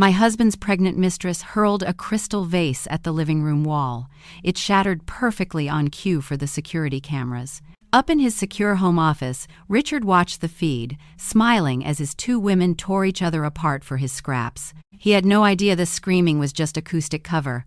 My husband's pregnant mistress hurled a crystal vase at the living room wall. It shattered perfectly on cue for the security cameras. Up in his secure home office, Richard watched the feed, smiling as his two women tore each other apart for his scraps. He had no idea the screaming was just acoustic cover.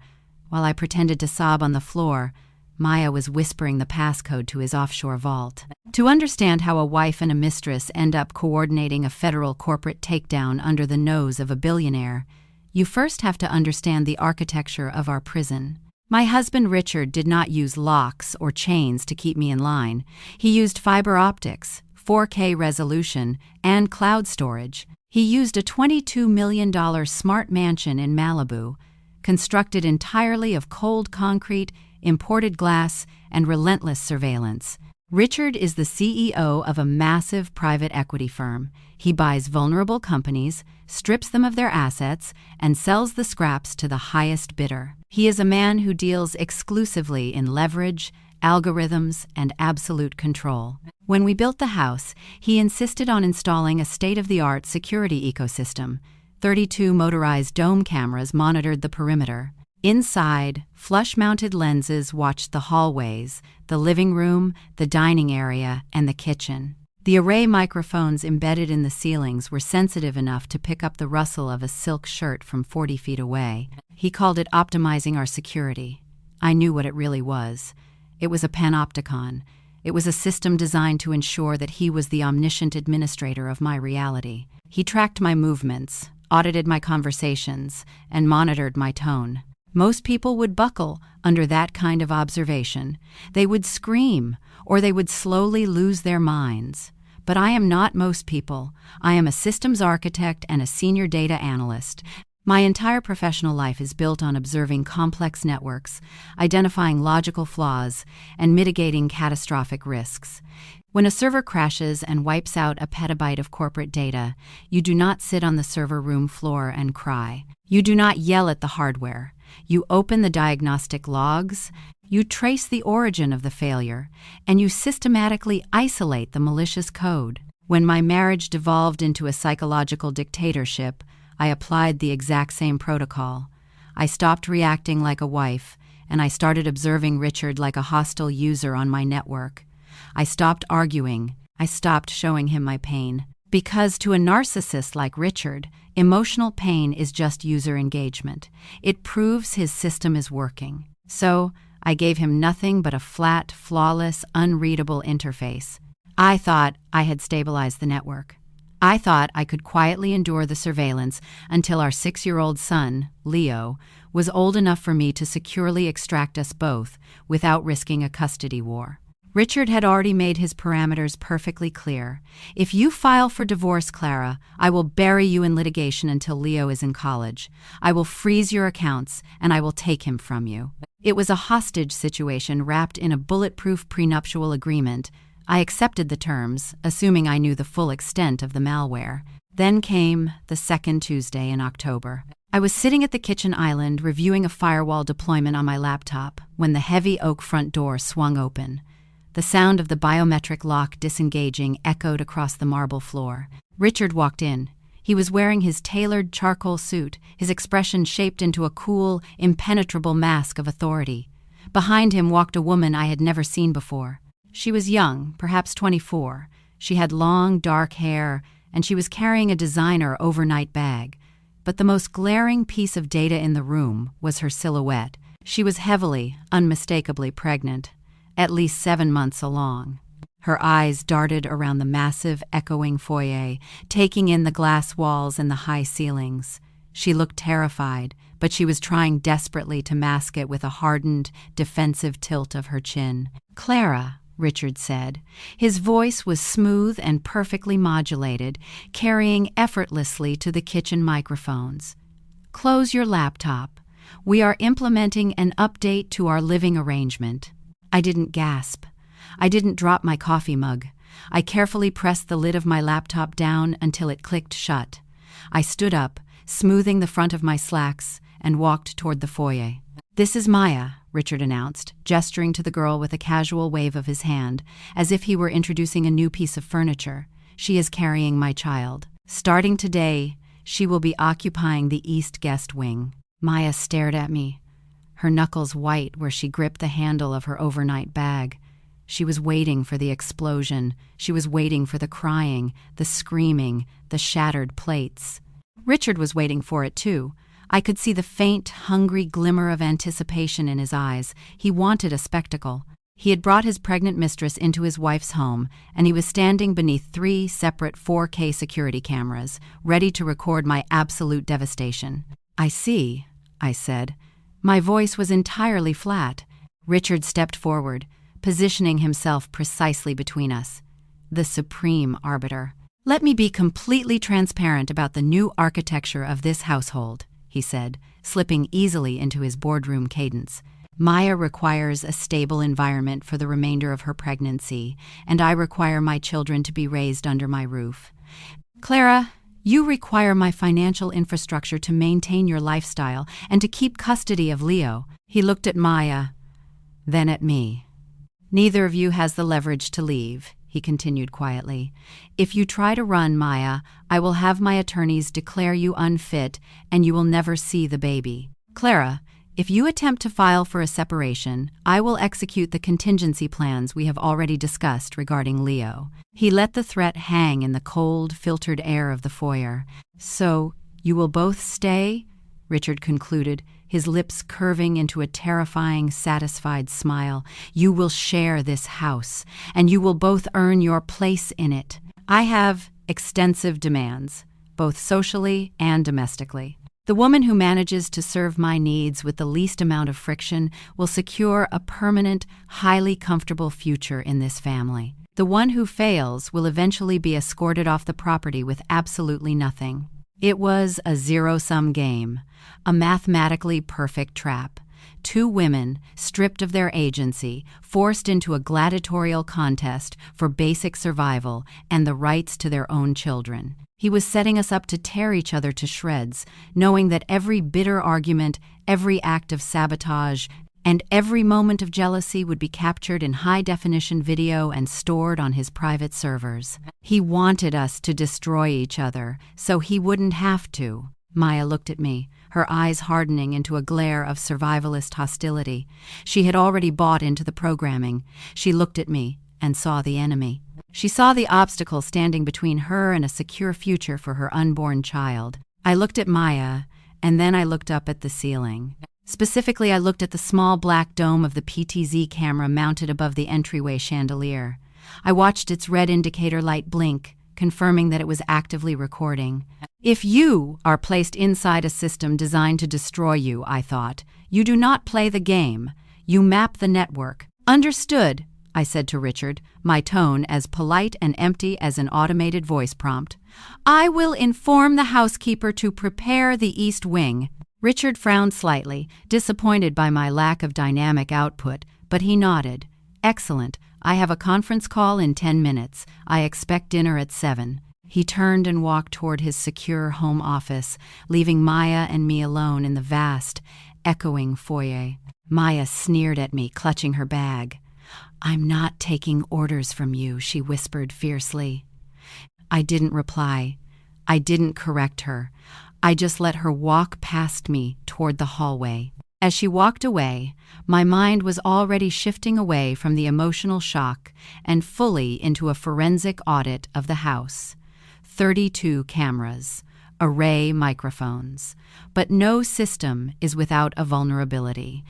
While I pretended to sob on the floor, Maya was whispering the passcode to his offshore vault. To understand how a wife and a mistress end up coordinating a federal corporate takedown under the nose of a billionaire, you first have to understand the architecture of our prison. My husband Richard did not use locks or chains to keep me in line. He used fiber optics, 4K resolution, and cloud storage. He used a $22 million smart mansion in Malibu, constructed entirely of cold concrete, imported glass, and relentless surveillance. Richard is the CEO of a massive private equity firm. He buys vulnerable companies, strips them of their assets, and sells the scraps to the highest bidder. He is a man who deals exclusively in leverage, algorithms, and absolute control. When we built the house, he insisted on installing a state-of-the-art security ecosystem. 32 motorized dome cameras monitored the perimeter. Inside, flush-mounted lenses watched the hallways, the living room, the dining area, and the kitchen. The array microphones embedded in the ceilings were sensitive enough to pick up the rustle of a silk shirt from 40 feet away. He called it optimizing our security. I knew what it really was. It was a panopticon. It was a system designed to ensure that he was the omniscient administrator of my reality. He tracked my movements, audited my conversations, and monitored my tone. Most people would buckle under that kind of observation. They would scream, or they would slowly lose their minds. But I am not most people. I am a systems architect and a senior data analyst. My entire professional life is built on observing complex networks, identifying logical flaws, and mitigating catastrophic risks. When a server crashes and wipes out a petabyte of corporate data, you do not sit on the server room floor and cry. You do not yell at the hardware. You open the diagnostic logs, you trace the origin of the failure, and you systematically isolate the malicious code. When my marriage devolved into a psychological dictatorship, I applied the exact same protocol. I stopped reacting like a wife, and I started observing Richard like a hostile user on my network. I stopped arguing. I stopped showing him my pain. Because to a narcissist like Richard, emotional pain is just user engagement. It proves his system is working. So, I gave him nothing but a flat, flawless, unreadable interface. I thought I had stabilized the network. I thought I could quietly endure the surveillance until our 6-year-old son, Leo, was old enough for me to securely extract us both without risking a custody war. Richard had already made his parameters perfectly clear. If you file for divorce, Clara, I will bury you in litigation until Leo is in college. I will freeze your accounts, and I will take him from you. It was a hostage situation wrapped in a bulletproof prenuptial agreement. I accepted the terms, assuming I knew the full extent of the malware. Then came the second Tuesday in October. I was sitting at the kitchen island reviewing a firewall deployment on my laptop when the heavy oak front door swung open. The sound of the biometric lock disengaging echoed across the marble floor. Richard walked in. He was wearing his tailored charcoal suit, his expression shaped into a cool, impenetrable mask of authority. Behind him walked a woman I had never seen before. She was young, perhaps 24. She had long, dark hair, and she was carrying a designer overnight bag. But the most glaring piece of data in the room was her silhouette. She was heavily, unmistakably pregnant. At least 7 months along. Her eyes darted around the massive, echoing foyer, taking in the glass walls and the high ceilings. She looked terrified, but she was trying desperately to mask it with a hardened, defensive tilt of her chin. "Clara," Richard said. His voice was smooth and perfectly modulated, carrying effortlessly to the kitchen microphones. "Close your laptop. We are implementing an update to our living arrangement." I didn't gasp. I didn't drop my coffee mug. I carefully pressed the lid of my laptop down until it clicked shut. I stood up, smoothing the front of my slacks, and walked toward the foyer. "This is Maya," Richard announced, gesturing to the girl with a casual wave of his hand, as if he were introducing a new piece of furniture. "She is carrying my child. Starting today, She will be occupying the east guest wing. Maya stared at me, her knuckles white where she gripped the handle of her overnight bag. She was waiting for the explosion. She was waiting for the crying, the screaming, the shattered plates. Richard was waiting for it too. I could see the faint, hungry glimmer of anticipation in his eyes. He wanted a spectacle. He had brought his pregnant mistress into his wife's home, and he was standing beneath 3 separate 4K security cameras, ready to record my absolute devastation. "I see," I said. My voice was entirely flat. Richard stepped forward, positioning himself precisely between us. The supreme arbiter. "Let me be completely transparent about the new architecture of this household," he said, slipping easily into his boardroom cadence. "Maya requires a stable environment for the remainder of her pregnancy, and I require my children to be raised under my roof. Clara, you require my financial infrastructure to maintain your lifestyle and to keep custody of Leo." He looked at Maya, then at me. "Neither of you has the leverage to leave," he continued quietly. "If you try to run, Maya, I will have my attorneys declare you unfit and you will never see the baby. Clara, if you attempt to file for a separation, I will execute the contingency plans we have already discussed regarding Leo." He let the threat hang in the cold, filtered air of the foyer. "So, you will both stay?" Richard concluded, his lips curving into a terrifying, satisfied smile. "You will share this house, and you will both earn your place in it. I have extensive demands, both socially and domestically. The woman who manages to serve my needs with the least amount of friction will secure a permanent, highly comfortable future in this family. The one who fails will eventually be escorted off the property with absolutely nothing." It was a zero-sum game, a mathematically perfect trap. 2 women, stripped of their agency, forced into a gladiatorial contest for basic survival and the rights to their own children. He was setting us up to tear each other to shreds, knowing that every bitter argument, every act of sabotage, and every moment of jealousy would be captured in high-definition video and stored on his private servers. He wanted us to destroy each other, so he wouldn't have to. Maya looked at me, her eyes hardening into a glare of survivalist hostility. She had already bought into the programming. She looked at me and saw the enemy. She saw the obstacle standing between her and a secure future for her unborn child. I looked at Maya, and then I looked up at the ceiling. Specifically, I looked at the small black dome of the PTZ camera mounted above the entryway chandelier. I watched its red indicator light blink, confirming that it was actively recording. "If you are placed inside a system designed to destroy you," I thought, "you do not play the game. You map the network." "Understood," I said to Richard, my tone as polite and empty as an automated voice prompt. "I will inform the housekeeper to prepare the east wing." Richard frowned slightly, disappointed by my lack of dynamic output, but he nodded. "Excellent. I have a conference call in 10 minutes. I expect dinner at 7. He turned and walked toward his secure home office, leaving Maya and me alone in the vast, echoing foyer. Maya sneered at me, clutching her bag. "I'm not taking orders from you," she whispered fiercely. I didn't reply. I didn't correct her. I just let her walk past me toward the hallway. As she walked away, my mind was already shifting away from the emotional shock and fully into a forensic audit of the house. 32 cameras, array microphones. But no system is without a vulnerability.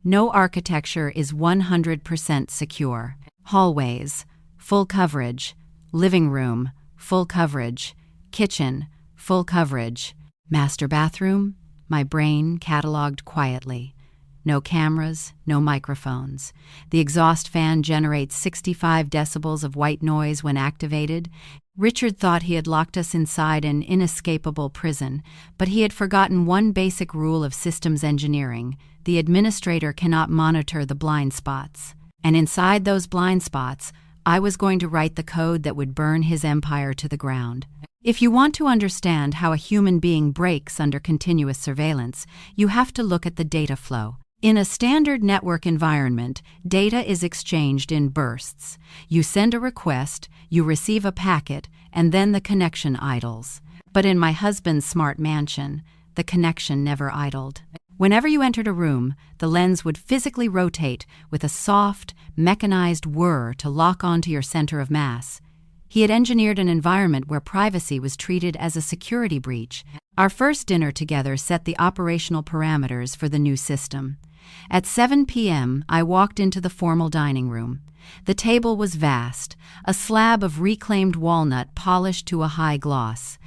No architecture is 100% secure. Hallways, full coverage. Living room, full coverage. Kitchen, full coverage. Master bathroom, my brain cataloged quietly. No cameras, no microphones. The exhaust fan generates 65 decibels of white noise when activated. Richard thought he had locked us inside an inescapable prison, but he had forgotten one basic rule of systems engineering. The administrator cannot monitor the blind spots. And inside those blind spots, I was going to write the code that would burn his empire to the ground. If you want to understand how a human being breaks under continuous surveillance, you have to look at the data flow. In a standard network environment, data is exchanged in bursts. You send a request, you receive a packet, and then the connection idles. But in my husband's smart mansion, the connection never idled. Whenever you entered a room, the lens would physically rotate with a soft, mechanized whir to lock onto your center of mass. He had engineered an environment where privacy was treated as a security breach. Our first dinner together set the operational parameters for the new system. At 7 p.m., I walked into the formal dining room. The table was vast, a slab of reclaimed walnut polished to a high gloss.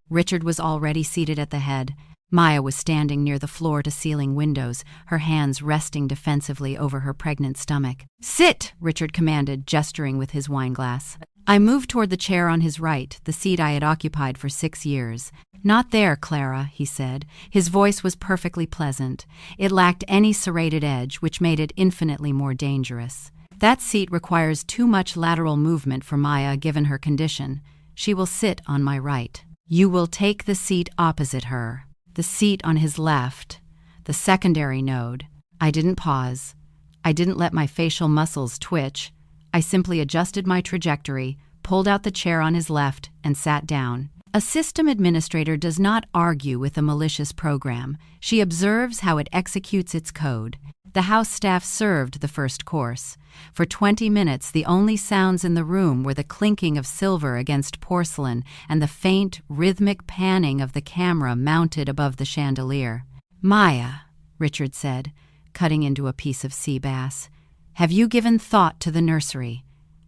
Richard was already seated at the head. Maya was standing near the floor-to-ceiling windows, her hands resting defensively over her pregnant stomach. "Sit!" Richard commanded, gesturing with his wineglass. I moved toward the chair on his right, the seat I had occupied for 6 years. "Not there, Clara," he said. His voice was perfectly pleasant. It lacked any serrated edge, which made it infinitely more dangerous. "That seat requires too much lateral movement for Maya, given her condition. She will sit on my right. You will take the seat opposite her." The seat on his left, the secondary node. I didn't pause. I didn't let my facial muscles twitch. I simply adjusted my trajectory, pulled out the chair on his left, and sat down. A system administrator does not argue with a malicious program. She observes how it executes its code. The house staff served the first course. For 20 minutes, the only sounds in the room were the clinking of silver against porcelain and the faint, rhythmic panning of the camera mounted above the chandelier. "Maya," Richard said, cutting into a piece of sea bass, "have you given thought to the nursery?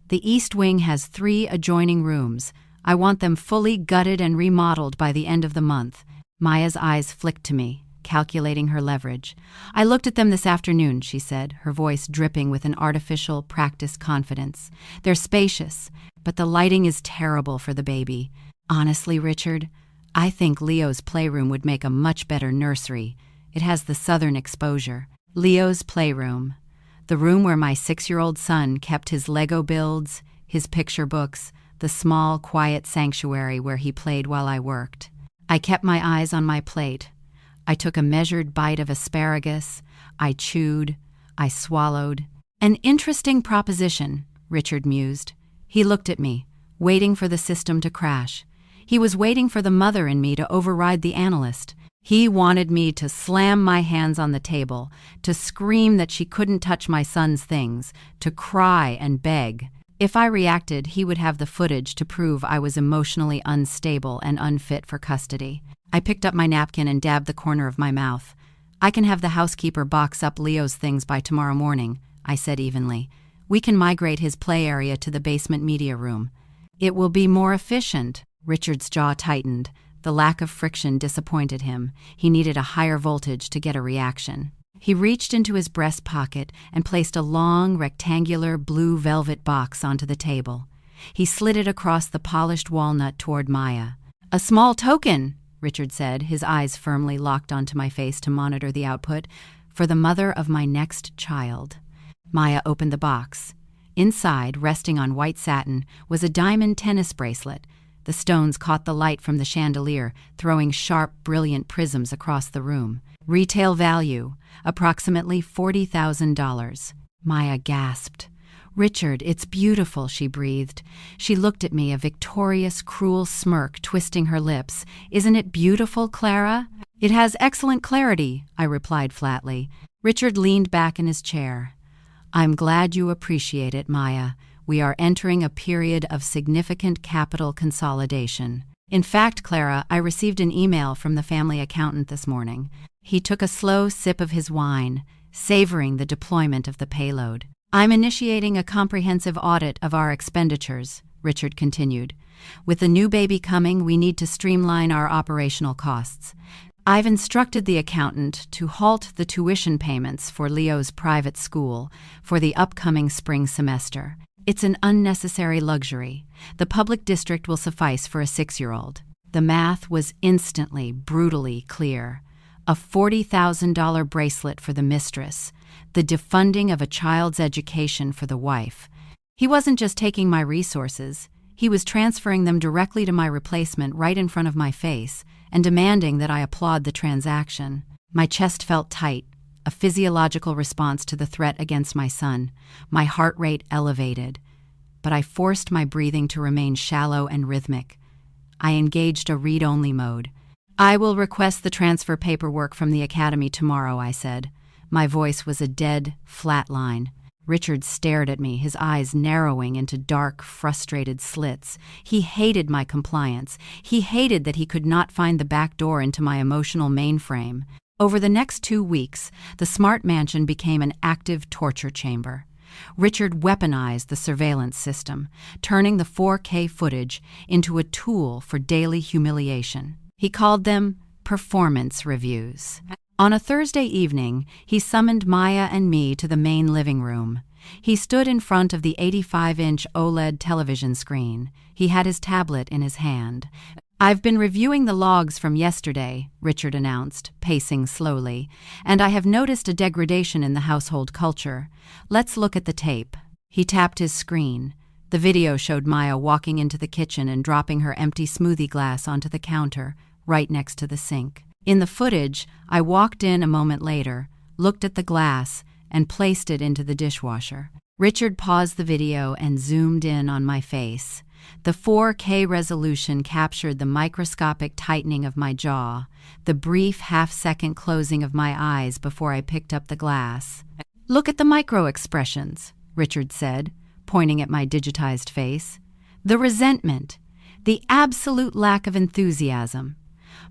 The East Wing has 3 adjoining rooms. I want them fully gutted and remodeled by the end of the month." Maya's eyes flicked to me, calculating her leverage. "I looked at them this afternoon," she said, her voice dripping with an artificial, practiced confidence. "They're spacious, but the lighting is terrible for the baby. Honestly, Richard, I think Leo's playroom would make a much better nursery. It has the southern exposure." Leo's playroom. The room where my 6-year-old son kept his Lego builds, his picture books, the small, quiet sanctuary where he played while I worked. I kept my eyes on my plate. I took a measured bite of asparagus. I chewed. I swallowed. "An interesting proposition," Richard mused. He looked at me, waiting for the system to crash. He was waiting for the mother in me to override the analyst. He wanted me to slam my hands on the table, to scream that she couldn't touch my son's things, to cry and beg. If I reacted, he would have the footage to prove I was emotionally unstable and unfit for custody. I picked up my napkin and dabbed the corner of my mouth. "I can have the housekeeper box up Leo's things by tomorrow morning," I said evenly. "We can migrate his play area to the basement media room." "It will be more efficient." Richard's jaw tightened. The lack of friction disappointed him. He needed a higher voltage to get a reaction. He reached into his breast pocket and placed a long, rectangular blue velvet box onto the table. He slid it across the polished walnut toward Maya. "A small token," Richard said, his eyes firmly locked onto my face to monitor the output, "for the mother of my next child." Maya opened the box. Inside, resting on white satin, was a diamond tennis bracelet. The stones caught the light from the chandelier, throwing sharp, brilliant prisms across the room. Retail value, approximately $40,000. Maya gasped. "Richard, it's beautiful," she breathed. She looked at me, a victorious, cruel smirk twisting her lips. "Isn't it beautiful, Clara?" "It has excellent clarity," I replied flatly. Richard leaned back in his chair. "I'm glad you appreciate it, Maya. We are entering a period of significant capital consolidation. In fact, Clara, I received an email from the family accountant this morning." He took a slow sip of his wine, savoring the deployment of the payload. "I'm initiating a comprehensive audit of our expenditures," Richard continued. "With the new baby coming, we need to streamline our operational costs. I've instructed the accountant to halt the tuition payments for Leo's private school for the upcoming spring semester. It's an unnecessary luxury. The public district will suffice for a 6-year-old. The math was instantly, brutally clear. A $40,000 bracelet for the mistress, the defunding of a child's education for the wife. He wasn't just taking my resources, he was transferring them directly to my replacement right in front of my face and demanding that I applaud the transaction. My chest felt tight, a physiological response to the threat against my son. My heart rate elevated, but I forced my breathing to remain shallow and rhythmic. I engaged a read-only mode. "I will request the transfer paperwork from the academy tomorrow," I said. My voice was a dead, flat line. Richard stared at me, his eyes narrowing into dark, frustrated slits. He hated my compliance. He hated that he could not find the back door into my emotional mainframe. Over the next 2 weeks, the smart mansion became an active torture chamber. Richard weaponized the surveillance system, turning the 4K footage into a tool for daily humiliation. He called them performance reviews. On a Thursday evening, he summoned Maya and me to the main living room. He stood in front of the 85-inch OLED television screen. He had his tablet in his hand. "I've been reviewing the logs from yesterday," Richard announced, pacing slowly, "and I have noticed a degradation in the household culture. Let's look at the tape." He tapped his screen. The video showed Maya walking into the kitchen and dropping her empty smoothie glass onto the counter, right next to the sink. In the footage, I walked in a moment later, looked at the glass, and placed it into the dishwasher. Richard paused the video and zoomed in on my face. The 4K resolution captured the microscopic tightening of my jaw, the brief half-second closing of my eyes before I picked up the glass. "Look at the micro-expressions," Richard said, pointing at my digitized face. "The resentment, the absolute lack of enthusiasm.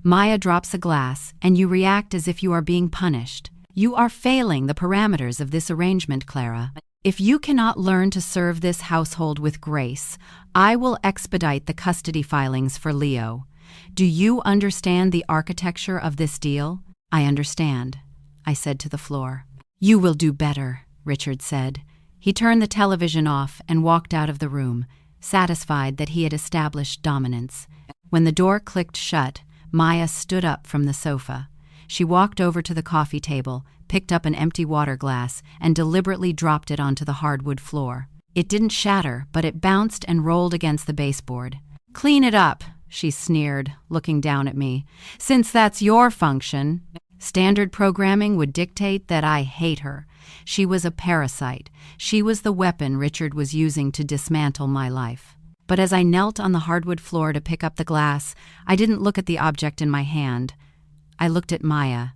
Maya drops a glass, and you react as if you are being punished. You are failing the parameters of this arrangement, Clara. If you cannot learn to serve this household with grace, I will expedite the custody filings for Leo. Do you understand the architecture of this deal?" "I understand," I said to the floor. "You will do better," Richard said. He turned the television off and walked out of the room, satisfied that he had established dominance. When the door clicked shut, Maya stood up from the sofa. She walked over to the coffee table, picked up an empty water glass, and deliberately dropped it onto the hardwood floor. It didn't shatter, but it bounced and rolled against the baseboard. "Clean it up," she sneered, looking down at me. "Since that's your function." Standard programming would dictate that I hate her. She was a parasite. She was the weapon Richard was using to dismantle my life. But as I knelt on the hardwood floor to pick up the glass, I didn't look at the object in my hand. I looked at Maya.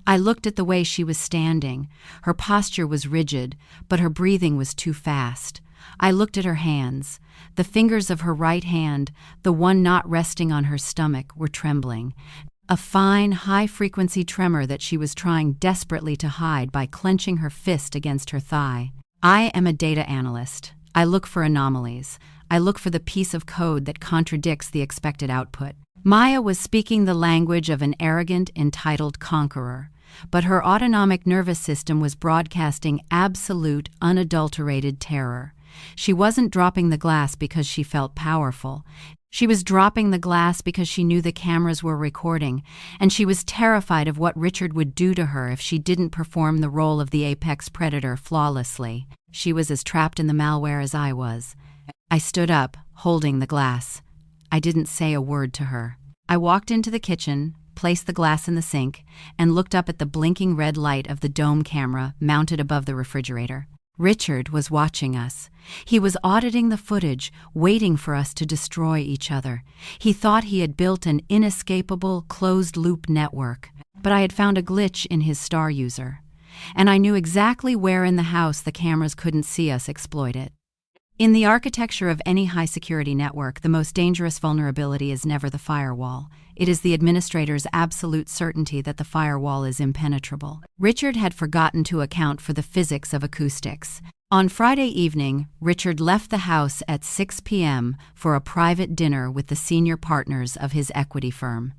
I looked at the way she was standing. Her posture was rigid, but her breathing was too fast. I looked at her hands. The fingers of her right hand, the one not resting on her stomach, were trembling. A fine, high-frequency tremor that she was trying desperately to hide by clenching her fist against her thigh. I am a data analyst. I look for anomalies. I look for the piece of code that contradicts the expected output. Maya was speaking the language of an arrogant, entitled conqueror, but her autonomic nervous system was broadcasting absolute, unadulterated terror. She wasn't dropping the glass because she felt powerful. She was dropping the glass because she knew the cameras were recording, and she was terrified of what Richard would do to her if she didn't perform the role of the apex predator flawlessly. She was as trapped in the malware as I was. I stood up, holding the glass. I didn't say a word to her. I walked into the kitchen, placed the glass in the sink, and looked up at the blinking red light of the dome camera mounted above the refrigerator. Richard was watching us. He was auditing the footage, waiting for us to destroy each other. He thought he had built an inescapable, closed-loop network, but I had found a glitch in his star user, and I knew exactly where in the house the cameras couldn't see us exploit it. In the architecture of any high-security network, the most dangerous vulnerability is never the firewall. It is the administrator's absolute certainty that the firewall is impenetrable. Richard had forgotten to account for the physics of acoustics. On Friday evening, Richard left the house at 6 p.m. for a private dinner with the senior partners of his equity firm.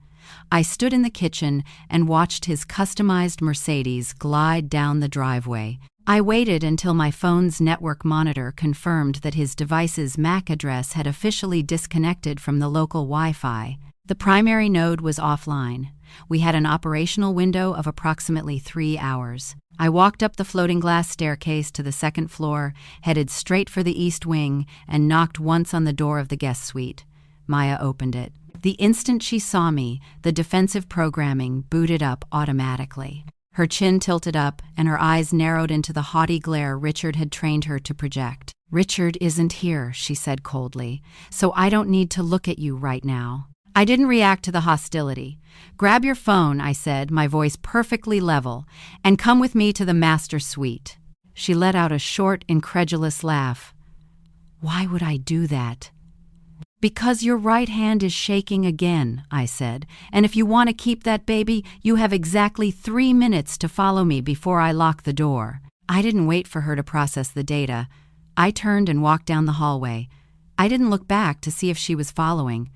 I stood in the kitchen and watched his customized Mercedes glide down the driveway. I waited until my phone's network monitor confirmed that his device's MAC address had officially disconnected from the local Wi-Fi. The primary node was offline. We had an operational window of approximately 3 hours. I walked up the floating glass staircase to the second floor, headed straight for the east wing, and knocked once on the door of the guest suite. Maya opened it. The instant she saw me, the defensive programming booted up automatically. Her chin tilted up, and her eyes narrowed into the haughty glare Richard had trained her to project. "Richard isn't here," she said coldly, "so I don't need to look at you right now." I didn't react to the hostility. "Grab your phone," I said, my voice perfectly level, "and come with me to the master suite." She let out a short, incredulous laugh. "Why would I do that?" "Because your right hand is shaking again," I said, "and if you want to keep that baby, you have exactly 3 minutes to follow me before I lock the door." I didn't wait for her to process the data. I turned and walked down the hallway. I didn't look back to see if she was following.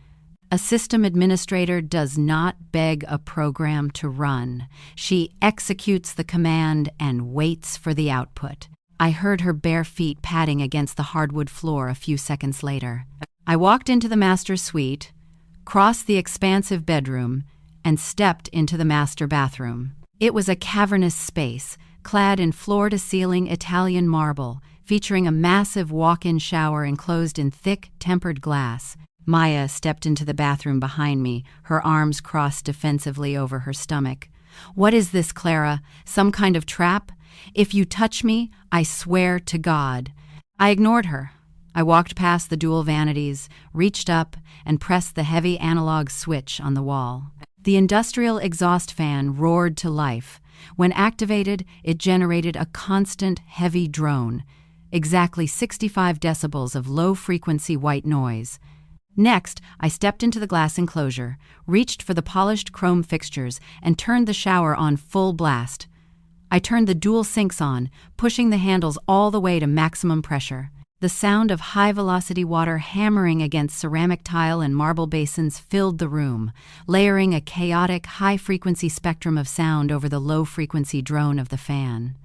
A system administrator does not beg a program to run. She executes the command and waits for the output. I heard her bare feet padding against the hardwood floor a few seconds later. I walked into the master suite, crossed the expansive bedroom, and stepped into the master bathroom. It was a cavernous space, clad in floor-to-ceiling Italian marble, featuring a massive walk-in shower enclosed in thick, tempered glass. Maya stepped into the bathroom behind me, her arms crossed defensively over her stomach. "What is this, Clara? Some kind of trap? If you touch me, I swear to God." I ignored her. I walked past the dual vanities, reached up, and pressed the heavy analog switch on the wall. The industrial exhaust fan roared to life. When activated, it generated a constant, heavy drone, exactly 65 decibels of low-frequency white noise. Next, I stepped into the glass enclosure, reached for the polished chrome fixtures, and turned the shower on full blast. I turned the dual sinks on, pushing the handles all the way to maximum pressure. The sound of high-velocity water hammering against ceramic tile and marble basins filled the room, layering a chaotic, high-frequency spectrum of sound over the low-frequency drone of the fan.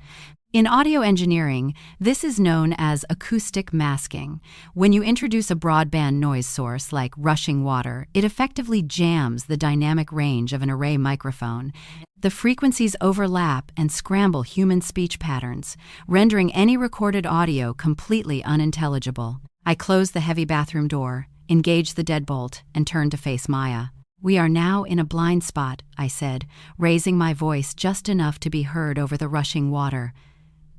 In audio engineering, this is known as acoustic masking. When you introduce a broadband noise source like rushing water, it effectively jams the dynamic range of an array microphone. The frequencies overlap and scramble human speech patterns, rendering any recorded audio completely unintelligible. I closed the heavy bathroom door, engaged the deadbolt, and turned to face Maya. "We are now in a blind spot," I said, raising my voice just enough to be heard over the rushing water.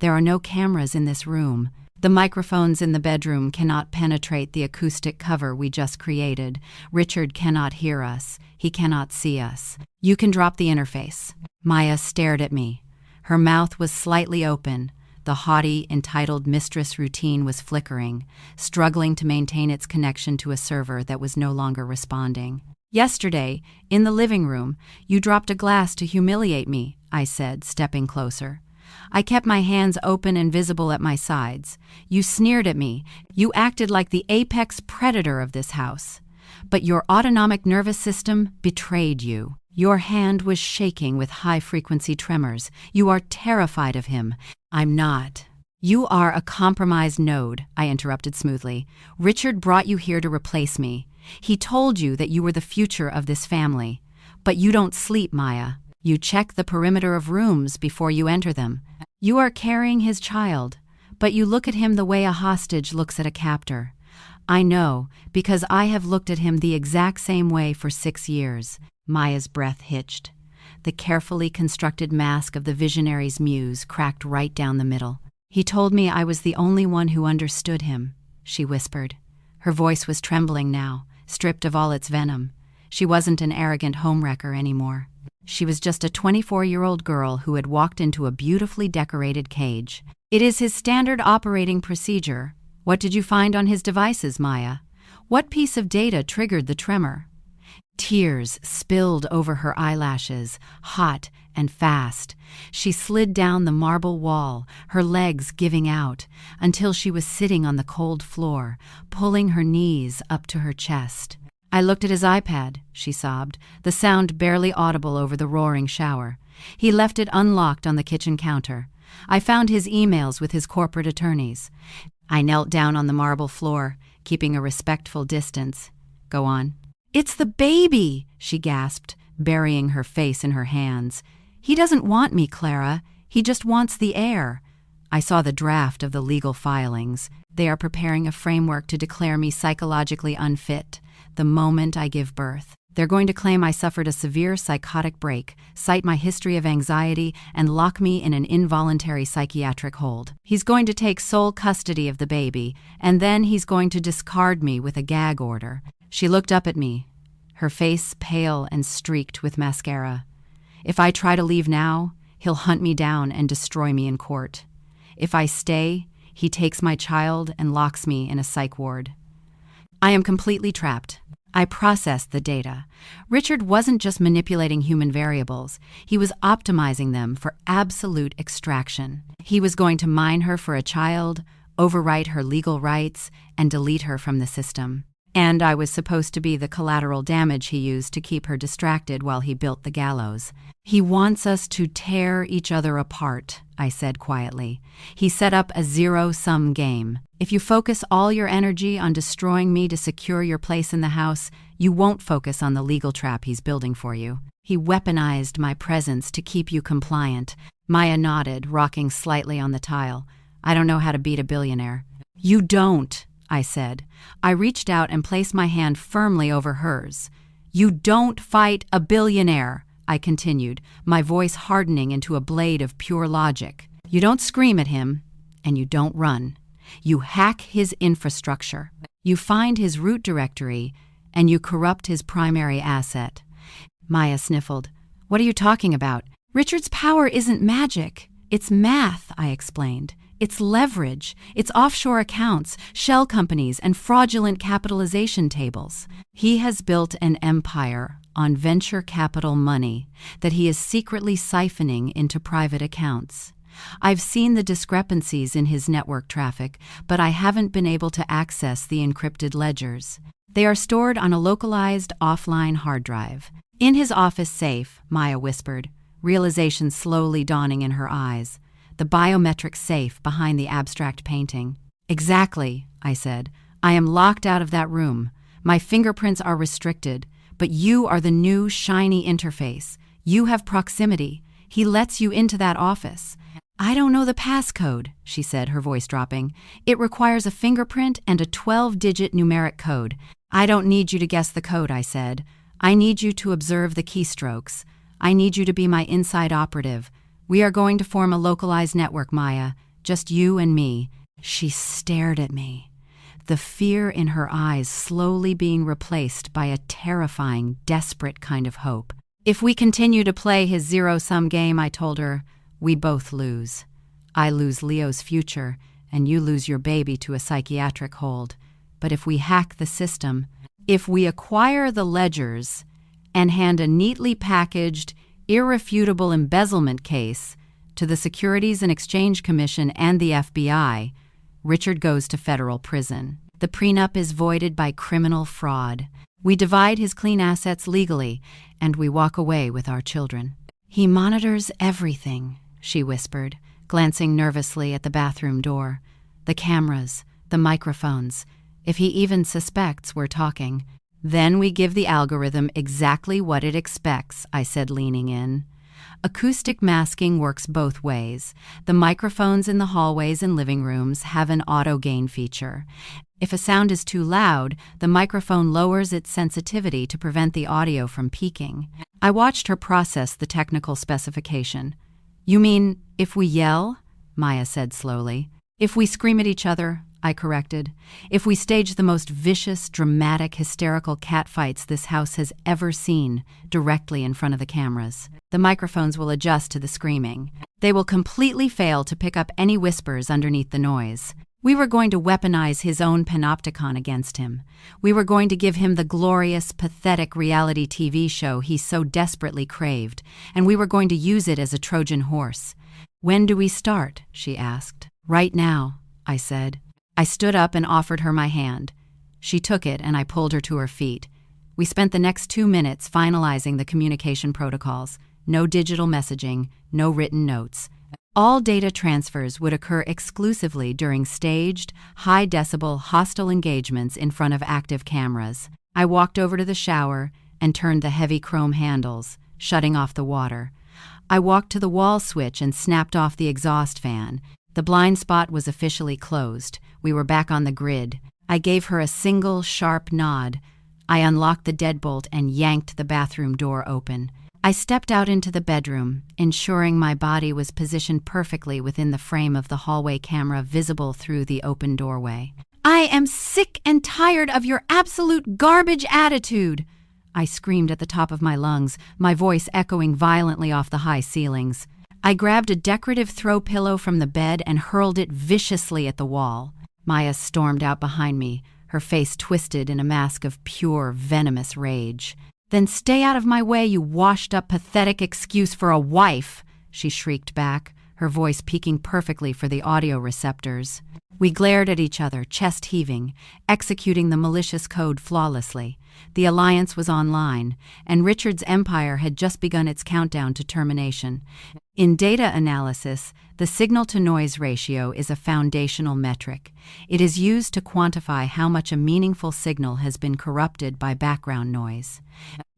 "There are no cameras in this room. The microphones in the bedroom cannot penetrate the acoustic cover we just created. Richard cannot hear us. He cannot see us. You can drop the interface." Maya stared at me. Her mouth was slightly open. The haughty, entitled mistress routine was flickering, struggling to maintain its connection to a server that was no longer responding. "Yesterday, in the living room, you dropped a glass to humiliate me," I said, stepping closer. "I kept my hands open and visible at my sides. You sneered at me. You acted like the apex predator of this house. But your autonomic nervous system betrayed you. Your hand was shaking with high-frequency tremors. You are terrified of him." "I'm not." "You are a compromised node," I interrupted smoothly. "Richard brought you here to replace me. He told you that you were the future of this family. But you don't sleep, Maya. You check the perimeter of rooms before you enter them. You are carrying his child, but you look at him the way a hostage looks at a captor. I know, because I have looked at him the exact same way for 6 years. Maya's breath hitched. The carefully constructed mask of the visionary's muse cracked right down the middle. "He told me I was the only one who understood him," she whispered. Her voice was trembling now, stripped of all its venom. She wasn't an arrogant homewrecker anymore. She was just a 24-year-old girl who had walked into a beautifully decorated cage. "It is his standard operating procedure. What did you find on his devices, Maya? What piece of data triggered the tremor?" Tears spilled over her eyelashes, hot and fast. She slid down the marble wall, her legs giving out, until she was sitting on the cold floor, pulling her knees up to her chest. "I looked at his iPad," she sobbed, the sound barely audible over the roaring shower. "He left it unlocked on the kitchen counter. I found his emails with his corporate attorneys." I knelt down on the marble floor, keeping a respectful distance. "Go on." "It's the baby," she gasped, burying her face in her hands. "He doesn't want me, Clara. He just wants the air." I saw the draft of the legal filings. They are preparing a framework to declare me psychologically unfit the moment I give birth. They're going to claim I suffered a severe psychotic break, cite my history of anxiety, and lock me in an involuntary psychiatric hold. He's going to take sole custody of the baby, and then he's going to discard me with a gag order. She looked up at me. her face pale and streaked with mascara. "If I try to leave now, he'll hunt me down and destroy me in court. If I stay, he takes my child and locks me in a psych ward." I am completely trapped. I processed the data. Richard wasn't just manipulating human variables. He was optimizing them for absolute extraction. He was going to mine her for a child, overwrite her legal rights, and delete her from the system. And I was supposed to be the collateral damage he used to keep her distracted while he built the gallows. "He wants us to tear each other apart," I said quietly. "He set up a zero-sum game. If you focus all your energy on destroying me to secure your place in the house, you won't focus on the legal trap he's building for you. He weaponized my presence to keep you compliant." Maya nodded, rocking slightly on the tile. "I don't know how to beat a billionaire." "You don't," I said. I reached out and placed my hand firmly over hers. "You don't fight a billionaire," I continued, my voice hardening into a blade of pure logic. "You don't scream at him, and you don't run. You hack his infrastructure. You find his root directory, and you corrupt his primary asset." Maya sniffled. "What are you talking about?" "Richard's power isn't magic. It's math," I explained. "It's leverage. It's offshore accounts, shell companies, and fraudulent capitalization tables. He has built an empire on venture capital money that he is secretly siphoning into private accounts. I've seen the discrepancies in his network traffic, but I haven't been able to access the encrypted ledgers. They are stored on a localized offline hard drive." "In his office safe," Maya whispered, realization slowly dawning in her eyes. "The biometric safe behind the abstract painting." "Exactly," I said. "I am locked out of that room. My fingerprints are restricted, but you are the new shiny interface. You have proximity. He lets you into that office." "I don't know the passcode," she said, her voice dropping. "It requires a fingerprint and a 12-digit numeric code." "I don't need you to guess the code," I said. "I need you to observe the keystrokes. I need you to be my inside operative. We are going to form a localized network, Maya, just you and me." She stared at me, the fear in her eyes slowly being replaced by a terrifying, desperate kind of hope. "If we continue to play his zero-sum game," I told her, "we both lose. I lose Leo's future, and you lose your baby to a psychiatric hold. But if we hack the system, if we acquire the ledgers and hand a neatly packaged, irrefutable embezzlement case to the Securities and Exchange Commission and the FBI, Richard goes to federal prison. The prenup is voided by criminal fraud. We divide his clean assets legally, and we walk away with our children." "He monitors everything," she whispered, glancing nervously at the bathroom door. "The cameras, the microphones. If he even suspects we're talking." "Then we give the algorithm exactly what it expects," I said, leaning in. Acoustic masking works both ways. The microphones in the hallways and living rooms have an auto-gain feature. If a sound is too loud, the microphone lowers its sensitivity to prevent the audio from peaking. I watched her process the technical specification. "You mean, if we yell?" Maya said slowly. "If we scream at each other," I corrected. "If we stage the most vicious, dramatic, hysterical catfights this house has ever seen, directly in front of the cameras. The microphones will adjust to the screaming. They will completely fail to pick up any whispers underneath the noise. We were going to weaponize his own panopticon against him. We were going to give him the glorious, pathetic reality TV show he so desperately craved, and we were going to use it as a Trojan horse." "When do we start?" she asked. "Right now," I said. I stood up and offered her my hand. She took it, and I pulled her to her feet. We spent the next 2 minutes finalizing the communication protocols. No digital messaging, no written notes. All data transfers would occur exclusively during staged, high-decibel, hostile engagements in front of active cameras. I walked over to the shower and turned the heavy chrome handles, shutting off the water. I walked to the wall switch and snapped off the exhaust fan. The blind spot was officially closed. We were back on the grid. I gave her a single, sharp nod. I unlocked the deadbolt and yanked the bathroom door open. I stepped out into the bedroom, ensuring my body was positioned perfectly within the frame of the hallway camera visible through the open doorway. "I am sick and tired of your absolute garbage attitude," I screamed at the top of my lungs, my voice echoing violently off the high ceilings. I grabbed a decorative throw pillow from the bed and hurled it viciously at the wall. Maya stormed out behind me, her face twisted in a mask of pure, venomous rage. "Then stay out of my way, you washed-up, pathetic excuse for a wife!" she shrieked back, her voice peaking perfectly for the audio receptors. We glared at each other, chest heaving, executing the malicious code flawlessly. The alliance was online, and Richard's empire had just begun its countdown to termination. In data analysis, the signal-to-noise ratio is a foundational metric. It is used to quantify how much a meaningful signal has been corrupted by background noise.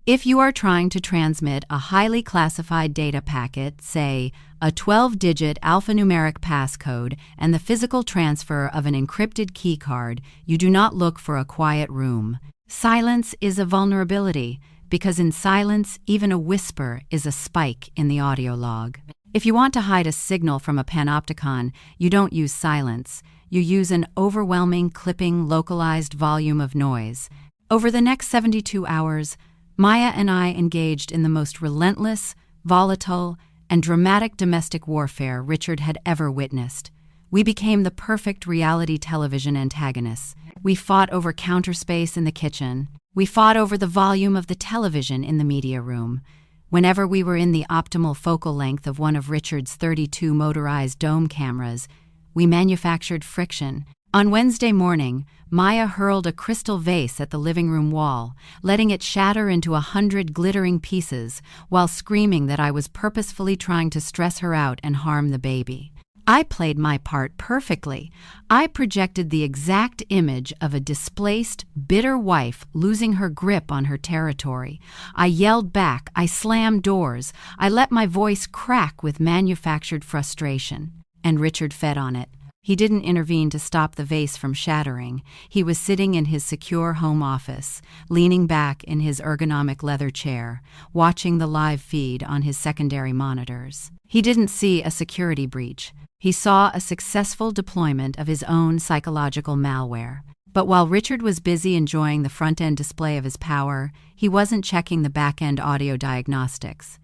If you are trying to transmit a highly classified data packet, say a 12-digit alphanumeric passcode and the physical transfer of an encrypted keycard, you do not look for a quiet room. Silence is a vulnerability, because in silence, even a whisper is a spike in the audio log. If you want to hide a signal from a panopticon, you don't use silence. You use an overwhelming, clipping, localized volume of noise. Over the next 72 hours, Maya and I engaged in the most relentless, volatile, and dramatic domestic warfare Richard had ever witnessed. We became the perfect reality television antagonists. We fought over counter space in the kitchen. We fought over the volume of the television in the media room. Whenever we were in the optimal focal length of one of Richard's 32 motorized dome cameras, we manufactured friction. On Wednesday morning, Maya hurled a crystal vase at the living room wall, letting it shatter into 100 glittering pieces while screaming that I was purposefully trying to stress her out and harm the baby. I played my part perfectly. I projected the exact image of a displaced, bitter wife losing her grip on her territory. I yelled back, I slammed doors, I let my voice crack with manufactured frustration. And Richard fed on it. He didn't intervene to stop the vase from shattering. He was sitting in his secure home office, leaning back in his ergonomic leather chair, watching the live feed on his secondary monitors. He didn't see a security breach. He saw a successful deployment of his own psychological malware. But while Richard was busy enjoying the front-end display of his power, he wasn't checking the back-end audio diagnostics.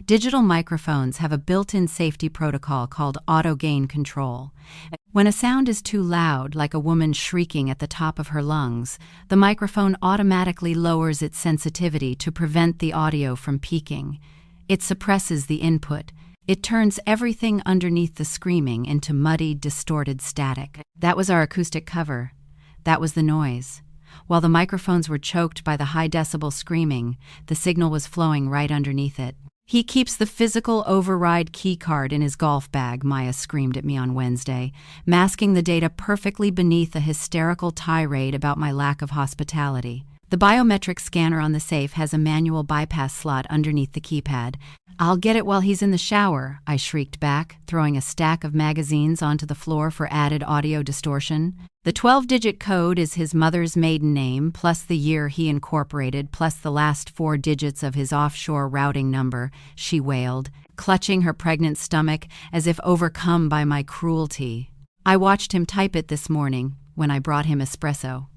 Digital microphones have a built-in safety protocol called auto-gain control. When a sound is too loud, like a woman shrieking at the top of her lungs, the microphone automatically lowers its sensitivity to prevent the audio from peaking. It suppresses the input. It turns everything underneath the screaming into muddy, distorted static. That was our acoustic cover. That was the noise. While the microphones were choked by the high-decibel screaming, the signal was flowing right underneath it. "He keeps the physical override keycard in his golf bag," Maya screamed at me on Wednesday, masking the data perfectly beneath a hysterical tirade about my lack of hospitality. "The biometric scanner on the safe has a manual bypass slot underneath the keypad. I'll get it while he's in the shower," I shrieked back, throwing a stack of magazines onto the floor for added audio distortion. "The 12-digit code is his mother's maiden name, plus the year he incorporated, plus the last 4 digits of his offshore routing number," she wailed, clutching her pregnant stomach as if overcome by my cruelty. I watched him type it this morning when I brought him espresso.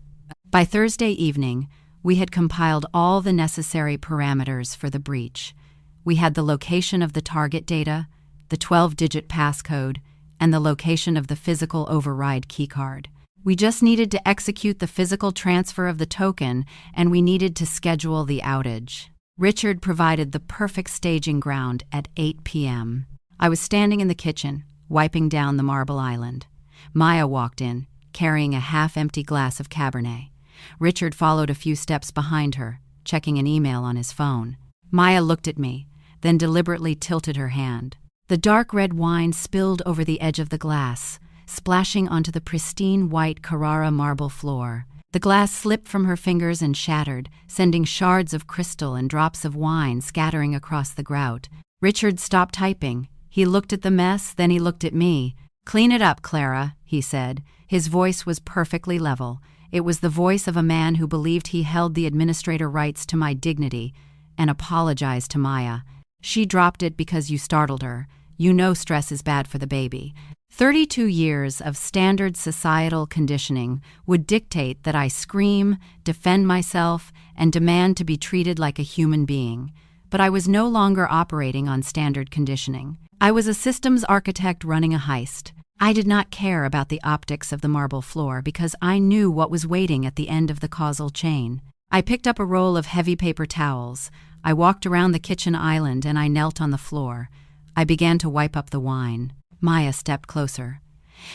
By Thursday evening, we had compiled all the necessary parameters for the breach. We had the location of the target data, the 12-digit passcode, and the location of the physical override keycard. We just needed to execute the physical transfer of the token, and we needed to schedule the outage. Richard provided the perfect staging ground at 8 p.m. I was standing in the kitchen, wiping down the marble island. Maya walked in, carrying a half-empty glass of Cabernet. Richard followed a few steps behind her, checking an email on his phone. Maya looked at me, then deliberately tilted her hand. The dark red wine spilled over the edge of the glass, splashing onto the pristine white Carrara marble floor. The glass slipped from her fingers and shattered, sending shards of crystal and drops of wine scattering across the grout. Richard stopped typing. He looked at the mess, then he looked at me. "Clean it up, Clara," he said. His voice was perfectly level. It was the voice of a man who believed he held the administrator rights to my dignity, and apologized to Maya. "She dropped it because you startled her. You know stress is bad for the baby." 32 years of standard societal conditioning would dictate that I scream, defend myself, and demand to be treated like a human being. But I was no longer operating on standard conditioning. I was a systems architect running a heist. I did not care about the optics of the marble floor because I knew what was waiting at the end of the causal chain. I picked up a roll of heavy paper towels. I walked around the kitchen island and I knelt on the floor. I began to wipe up the wine. Maya stepped closer.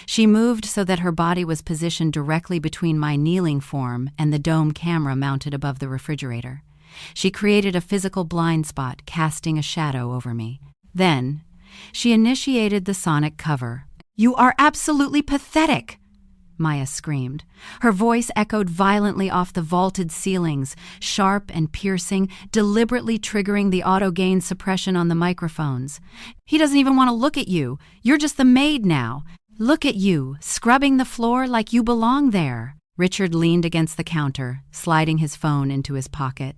She moved so that her body was positioned directly between my kneeling form and the dome camera mounted above the refrigerator. She created a physical blind spot, casting a shadow over me. Then, she initiated the sonic cover. "You are absolutely pathetic!" Maya screamed. Her voice echoed violently off the vaulted ceilings, sharp and piercing, deliberately triggering the auto-gain suppression on the microphones. "He doesn't even want to look at you. You're just the maid now. Look at you, scrubbing the floor like you belong there." Richard leaned against the counter, sliding his phone into his pocket.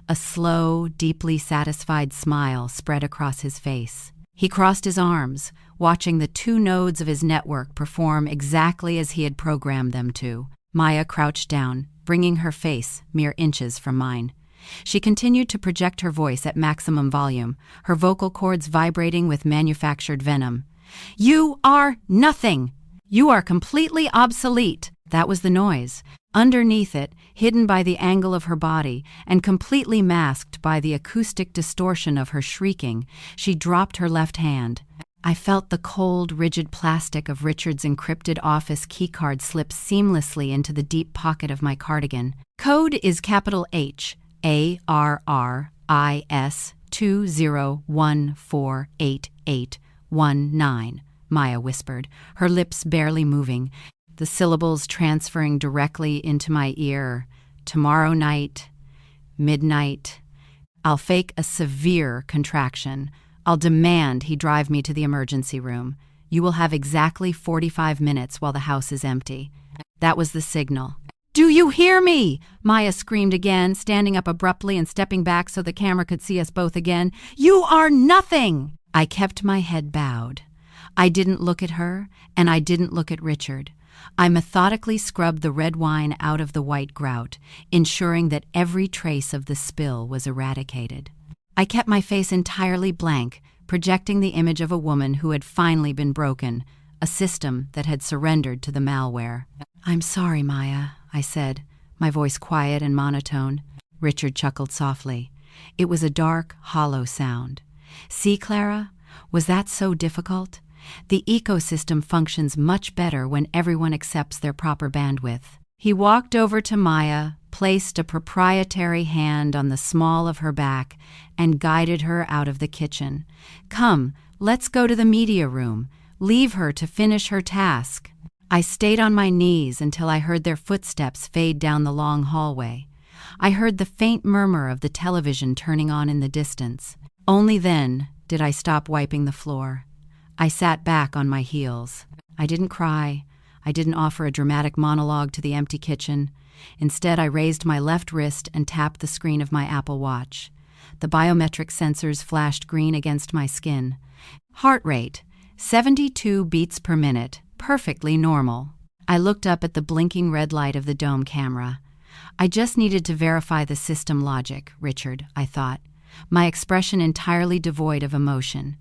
A slow, deeply satisfied smile spread across his face. He crossed his arms, watching the two nodes of his network perform exactly as he had programmed them to. Maya crouched down, bringing her face mere inches from mine. She continued to project her voice at maximum volume, her vocal cords vibrating with manufactured venom. "You are nothing! You are completely obsolete!" That was the noise. Underneath it, hidden by the angle of her body and completely masked by the acoustic distortion of her shrieking, she dropped her left hand. I felt the cold, rigid plastic of Richard's encrypted office keycard slip seamlessly into the deep pocket of my cardigan. "Code is capital H, ARRIS 20148819, Maya whispered, her lips barely moving, the syllables transferring directly into my ear. "Tomorrow night, midnight. I'll fake a severe contraction. I'll demand he drive me to the emergency room. You will have exactly 45 minutes while the house is empty." That was the signal. "Do you hear me?" Maya screamed again, standing up abruptly and stepping back so the camera could see us both again. "You are nothing!" I kept my head bowed. I didn't look at her, and I didn't look at Richard. I methodically scrubbed the red wine out of the white grout, ensuring that every trace of the spill was eradicated. I kept my face entirely blank, projecting the image of a woman who had finally been broken, a system that had surrendered to the malware. "I'm sorry, Maya," I said, my voice quiet and monotone. Richard chuckled softly. It was a dark, hollow sound. "See, Clara? Was that so difficult? The ecosystem functions much better when everyone accepts their proper bandwidth." He walked over to Maya, placed a proprietary hand on the small of her back, and guided her out of the kitchen. "Come, let's go to the media room. Leave her to finish her task." I stayed on my knees until I heard their footsteps fade down the long hallway. I heard the faint murmur of the television turning on in the distance. Only then did I stop wiping the floor. I sat back on my heels. I didn't cry. I didn't offer a dramatic monologue to the empty kitchen. Instead, I raised my left wrist and tapped the screen of my Apple Watch. The biometric sensors flashed green against my skin. Heart rate, 72 beats per minute, perfectly normal. I looked up at the blinking red light of the dome camera. I just needed to verify the system logic, Richard, I thought, my expression entirely devoid of emotion.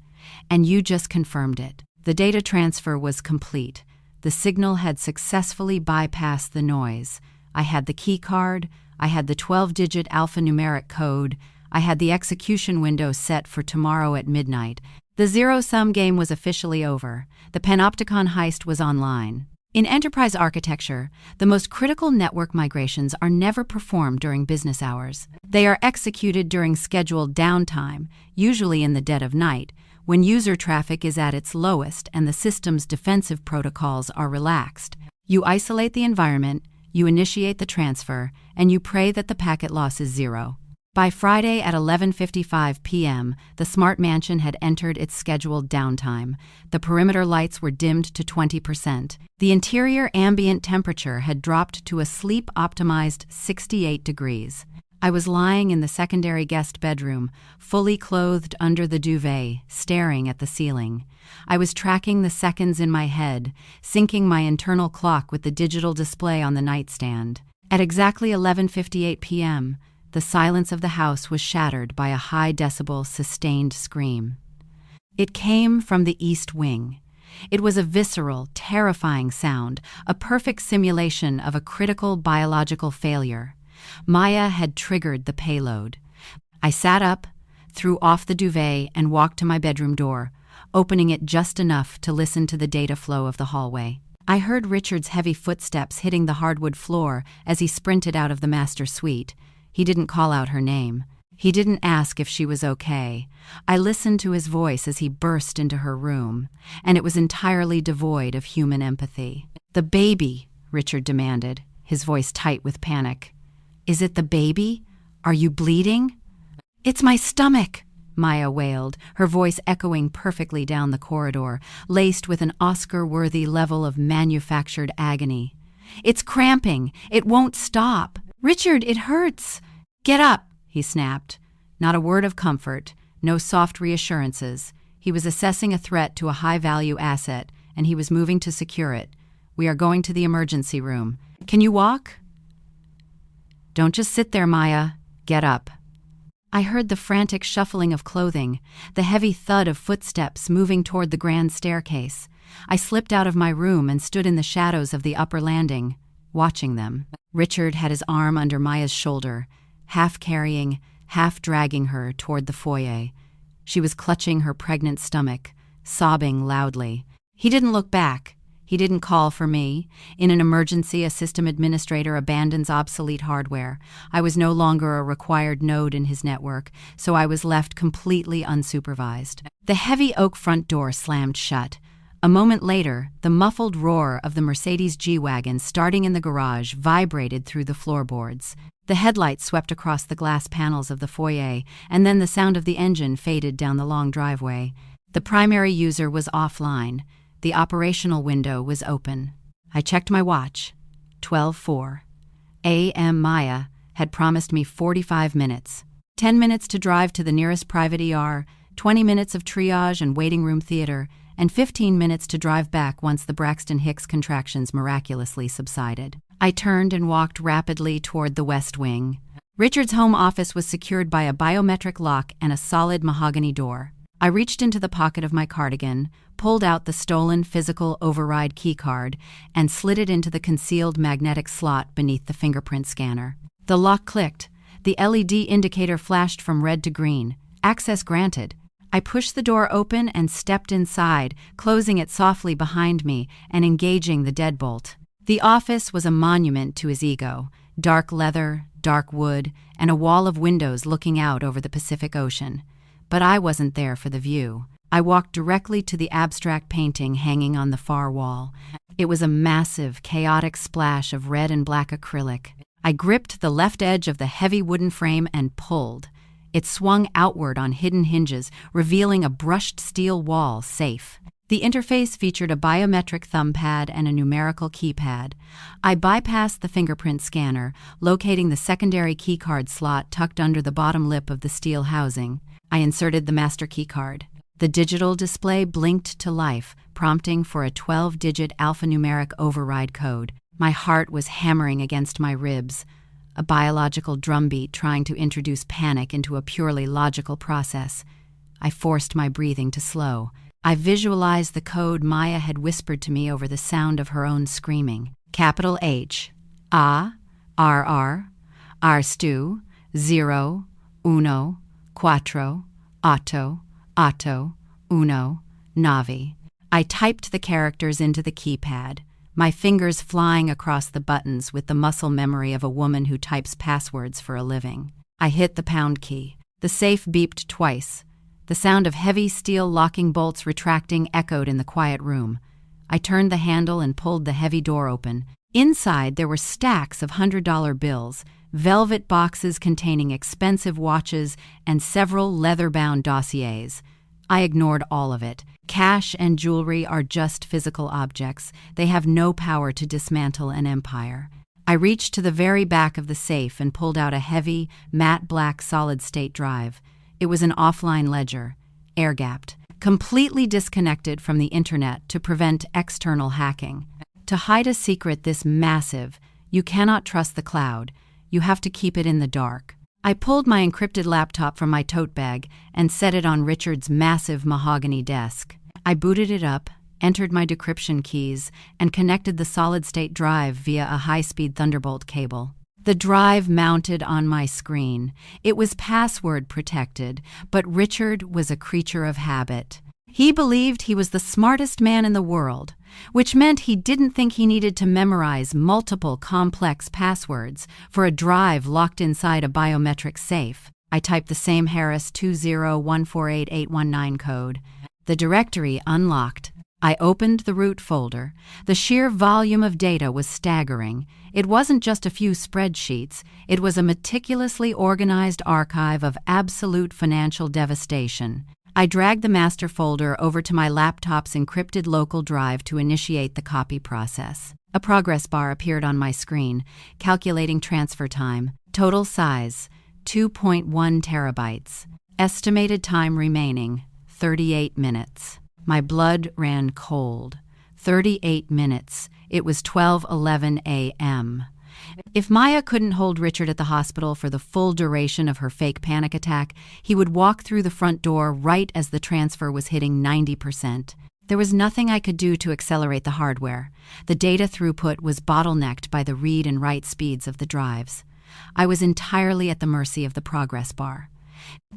And you just confirmed it. The data transfer was complete. The signal had successfully bypassed the noise. I had the key card, I had the 12-digit alphanumeric code, I had the execution window set for tomorrow at midnight. The zero-sum game was officially over. The panopticon heist was online. In enterprise architecture, the most critical network migrations are never performed during business hours. They are executed during scheduled downtime, usually in the dead of night, when user traffic is at its lowest and the system's defensive protocols are relaxed. You isolate the environment, you initiate the transfer, and you pray that the packet loss is zero. By Friday at 11:55 p.m., the smart mansion had entered its scheduled downtime. The perimeter lights were dimmed to 20%. The interior ambient temperature had dropped to a sleep-optimized 68 degrees. I was lying in the secondary guest bedroom, fully clothed under the duvet, staring at the ceiling. I was tracking the seconds in my head, syncing my internal clock with the digital display on the nightstand. At exactly 11:58 p.m., the silence of the house was shattered by a high-decibel, sustained scream. It came from the east wing. It was a visceral, terrifying sound, a perfect simulation of a critical biological failure. Maya had triggered the payload. I sat up, threw off the duvet, and walked to my bedroom door, opening it just enough to listen to the data flow of the hallway. I heard Richard's heavy footsteps hitting the hardwood floor as he sprinted out of the master suite. He didn't call out her name. He didn't ask if she was okay. I listened to his voice as he burst into her room, and it was entirely devoid of human empathy. "The baby," Richard demanded, his voice tight with panic. "Is it the baby? Are you bleeding?" "It's my stomach," Maya wailed, her voice echoing perfectly down the corridor, laced with an Oscar-worthy level of manufactured agony. "It's cramping. It won't stop. Richard, it hurts." "Get up," he snapped. Not a word of comfort, no soft reassurances. He was assessing a threat to a high-value asset, and he was moving to secure it. "We are going to the emergency room. Can you walk?" "Don't just sit there, Maya. Get up." I heard the frantic shuffling of clothing, the heavy thud of footsteps moving toward the grand staircase. I slipped out of my room and stood in the shadows of the upper landing, watching them. Richard had his arm under Maya's shoulder, half carrying, half dragging her toward the foyer. She was clutching her pregnant stomach, sobbing loudly. He didn't look back. He didn't call for me. In an emergency, a system administrator abandons obsolete hardware. I was no longer a required node in his network, so I was left completely unsupervised. The heavy oak front door slammed shut. A moment later, the muffled roar of the Mercedes G-Wagon starting in the garage vibrated through the floorboards. The headlights swept across the glass panels of the foyer, and then the sound of the engine faded down the long driveway. The primary user was offline. The operational window was open. I checked my watch. 12:04. A.M. Maya had promised me 45 minutes. 10 minutes to drive to the nearest private ER, 20 minutes of triage and waiting room theater, and 15 minutes to drive back once the Braxton Hicks contractions miraculously subsided. I turned and walked rapidly toward the West Wing. Richard's home office was secured by a biometric lock and a solid mahogany door. I reached into the pocket of my cardigan, pulled out the stolen physical override keycard, and slid it into the concealed magnetic slot beneath the fingerprint scanner. The lock clicked. The LED indicator flashed from red to green. Access granted. I pushed the door open and stepped inside, closing it softly behind me and engaging the deadbolt. The office was a monument to his ego. Dark leather, dark wood, and a wall of windows looking out over the Pacific Ocean. But I wasn't there for the view. I walked directly to the abstract painting hanging on the far wall. It was a massive, chaotic splash of red and black acrylic. I gripped the left edge of the heavy wooden frame and pulled. It swung outward on hidden hinges, revealing a brushed steel wall safe. The interface featured a biometric thumb pad and a numerical keypad. I bypassed the fingerprint scanner, locating the secondary keycard slot tucked under the bottom lip of the steel housing. I inserted the master keycard. The digital display blinked to life, prompting for a 12-digit alphanumeric override code. My heart was hammering against my ribs, a biological drumbeat trying to introduce panic into a purely logical process. I forced my breathing to slow. I visualized the code Maya had whispered to me over the sound of her own screaming. Capital H, A, RR, Arstu, 0, 1, 4, 8, uno, navi. I typed the characters into the keypad, my fingers flying across the buttons with the muscle memory of a woman who types passwords for a living. I hit the pound key. The safe beeped twice. The sound of heavy steel locking bolts retracting echoed in the quiet room. I turned the handle and pulled the heavy door open. Inside, there were stacks of $100 bills, velvet boxes containing expensive watches, and several leather-bound dossiers. I ignored all of it. Cash and jewelry are just physical objects. They have no power to dismantle an empire. I reached to the very back of the safe and pulled out a heavy, matte black solid-state drive. It was an offline ledger, air-gapped, completely disconnected from the internet to prevent external hacking. To hide a secret this massive, you cannot trust the cloud. You have to keep it in the dark. I pulled my encrypted laptop from my tote bag and set it on Richard's massive mahogany desk. I booted it up, entered my decryption keys, and connected the solid-state drive via a high-speed Thunderbolt cable. The drive mounted on my screen. It was password protected, but Richard was a creature of habit. He believed he was the smartest man in the world, which meant he didn't think he needed to memorize multiple complex passwords for a drive locked inside a biometric safe. I typed the same Harris 201488819 code. The directory unlocked. I opened the root folder. The sheer volume of data was staggering. It wasn't just a few spreadsheets. It was a meticulously organized archive of absolute financial devastation. I dragged the master folder over to my laptop's encrypted local drive to initiate the copy process. A progress bar appeared on my screen, calculating transfer time. Total size, 2.1 terabytes. Estimated time remaining, 38 minutes. My blood ran cold. 38 minutes. It was 12:11 a.m. If Maya couldn't hold Richard at the hospital for the full duration of her fake panic attack, he would walk through the front door right as the transfer was hitting 90%. There was nothing I could do to accelerate the hardware. The data throughput was bottlenecked by the read and write speeds of the drives. I was entirely at the mercy of the progress bar.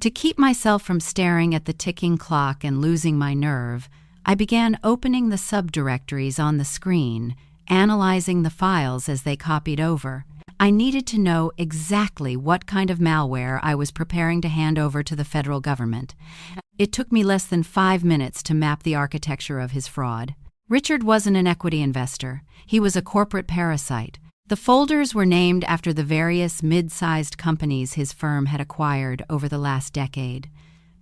To keep myself from staring at the ticking clock and losing my nerve, I began opening the subdirectories on the screen, analyzing the files as they copied over. I needed to know exactly what kind of malware I was preparing to hand over to the federal government. It took me less than 5 minutes to map the architecture of his fraud. Richard wasn't an equity investor. He was a corporate parasite. The folders were named after the various mid-sized companies his firm had acquired over the last decade.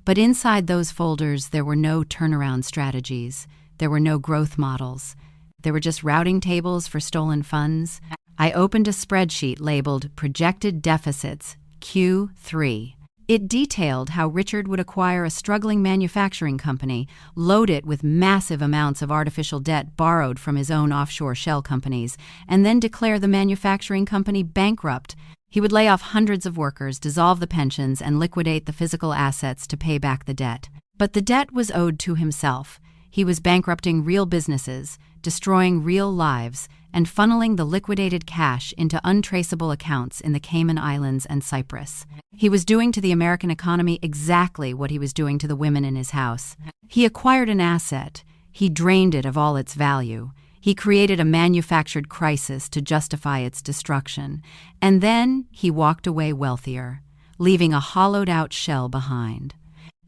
But inside those folders, there were no turnaround strategies. There were no growth models. There were just routing tables for stolen funds. I opened a spreadsheet labeled Projected Deficits, Q3. It detailed how Richard would acquire a struggling manufacturing company, load it with massive amounts of artificial debt borrowed from his own offshore shell companies, and then declare the manufacturing company bankrupt. He would lay off hundreds of workers, dissolve the pensions, and liquidate the physical assets to pay back the debt. But the debt was owed to himself. He was bankrupting real businesses, destroying real lives, and funneling the liquidated cash into untraceable accounts in the Cayman Islands and Cyprus. He was doing to the American economy exactly what he was doing to the women in his house. He acquired an asset. He drained it of all its value. He created a manufactured crisis to justify its destruction. And then he walked away wealthier, leaving a hollowed-out shell behind.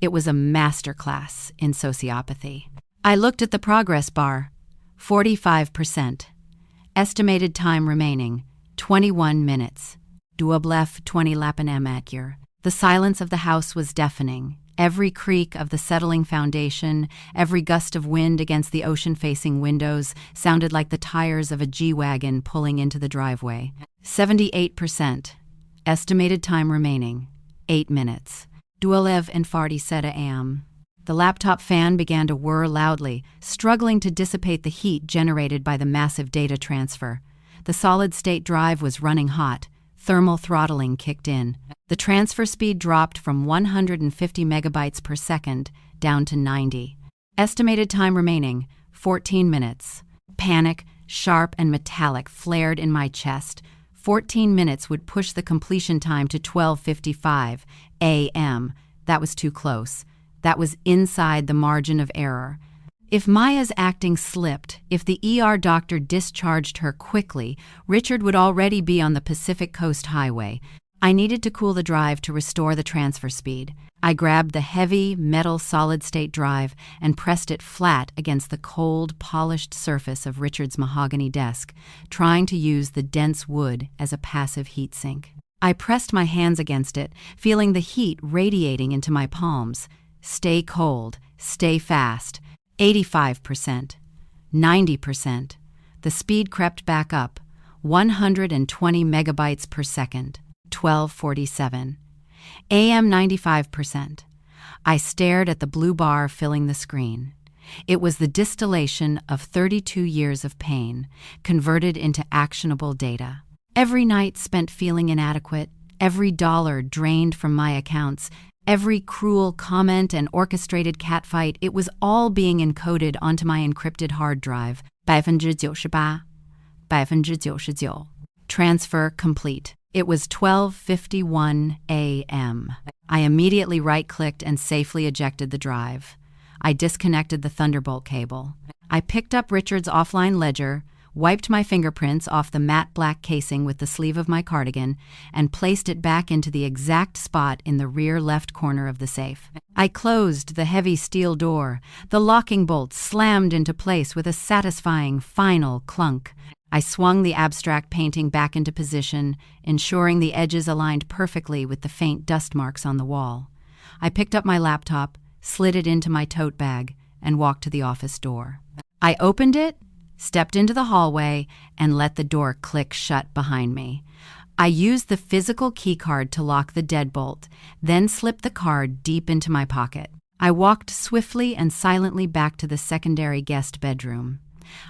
It was a masterclass in sociopathy. I looked at the progress bar. 45%. Estimated time remaining, 21 minutes. Duoblef 20 lapanem. The silence of the house was deafening. Every creak of the settling foundation, every gust of wind against the ocean-facing windows sounded like the tires of a G-Wagon pulling into the driveway. 78%. Estimated time remaining, 8 minutes. Duolev and 47 am. The laptop fan began to whir loudly, struggling to dissipate the heat generated by the massive data transfer. The solid-state drive was running hot. Thermal throttling kicked in. The transfer speed dropped from 150 megabytes per second down to 90. Estimated time remaining, 14 minutes. Panic, sharp and metallic, flared in my chest. 14 minutes would push the completion time to 12:55 a.m. That was too close. That was inside the margin of error. If Maya's acting slipped, if the ER doctor discharged her quickly, Richard would already be on the Pacific Coast Highway. I needed to cool the drive to restore the transfer speed. I grabbed the heavy, metal solid-state drive and pressed it flat against the cold, polished surface of Richard's mahogany desk, trying to use the dense wood as a passive heat sink. I pressed my hands against it, feeling the heat radiating into my palms. Stay cold, stay fast. 85%, 90%. The speed crept back up. 120 megabytes per second, 1247. AM 95%. I stared at the blue bar filling the screen. It was the distillation of 32 years of pain, converted into actionable data. Every night spent feeling inadequate, every dollar drained from my accounts, every cruel comment and orchestrated catfight, it was all being encoded onto my encrypted hard drive. 98%, 99%. Transfer complete. It was 12:51 a.m. I immediately right-clicked and safely ejected the drive. I disconnected the Thunderbolt cable. I picked up Richard's offline ledger, wiped my fingerprints off the matte black casing with the sleeve of my cardigan, and placed it back into the exact spot in the rear left corner of the safe. I closed the heavy steel door. The locking bolt slammed into place with a satisfying final clunk. I swung the abstract painting back into position, ensuring the edges aligned perfectly with the faint dust marks on the wall. I picked up my laptop, slid it into my tote bag, and walked to the office door. I opened it, stepped into the hallway, and let the door click shut behind me. I used the physical keycard to lock the deadbolt, then slipped the card deep into my pocket. I walked swiftly and silently back to the secondary guest bedroom.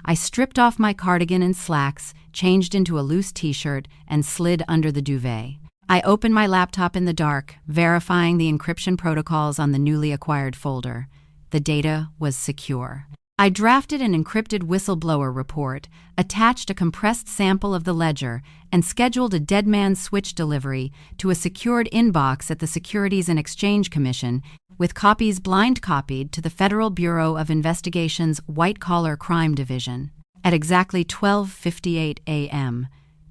I stripped off my cardigan and slacks, changed into a loose t-shirt, and slid under the duvet. I opened my laptop in the dark, verifying the encryption protocols on the newly acquired folder. The data was secure. I drafted an encrypted whistleblower report, attached a compressed sample of the ledger, and scheduled a dead man's switch delivery to a secured inbox at the Securities and Exchange Commission, with copies blind copied to the Federal Bureau of Investigation's White-Collar Crime Division. At exactly 12:58 a.m.,